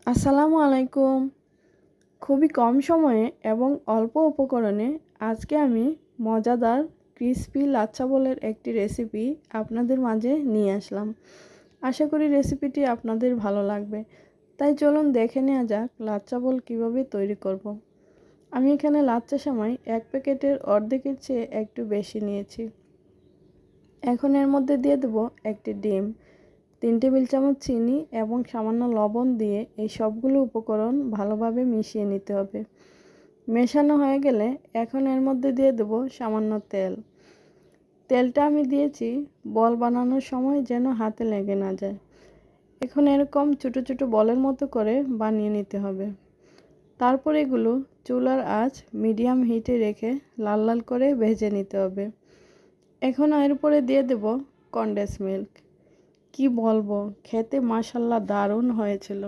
আসসালামু আলাইকুম। খুবই কম সময়ে এবং অল্প উপকরণে আজকে আমি মজাদার ক্রিসপি লাচ্ছা বোলের একটি রেসিপি আপনাদের মাঝে নিয়ে আসলাম। আশা করি রেসিপিটি আপনাদের ভালো লাগবে। তাই চলুন দেখে নেওয়া যাক লাচ্ছা বোল কীভাবে তৈরি করব। আমি এখানে লাচ্ছা সেমাই 1 প্যাকেটের অর্ধেকের চেয়ে একটু বেশি নিয়েছি। এখন এর মধ্যে দিয়ে দেব একটি ডিম, 3 টেবিল চামচ চিনি এবং সামান্য লবণ দিয়ে এই সবগুলো উপকরণ ভালোভাবে মিশিয়ে নিতে হবে। মেশানো হয়ে গেলে এখন এর মধ্যে দিয়ে দেব সামান্য তেল। তেলটা আমি দিয়েছি বল বানানোর সময় যেন হাতে লেগে না যায়। এখন এরকম ছোট ছোট বলের মতো করে বানিয়ে নিতে হবে। তারপর এগুলো চুলার আঁচ মিডিয়াম হিটে রেখে লাল লাল করে ভেজে নিতে হবে। এখন এর উপরে দিয়ে দেব কনডেন্স মিল্ক। কি বলবো, খেতে মাশাআল্লাহ দারুণ হয়েছিল।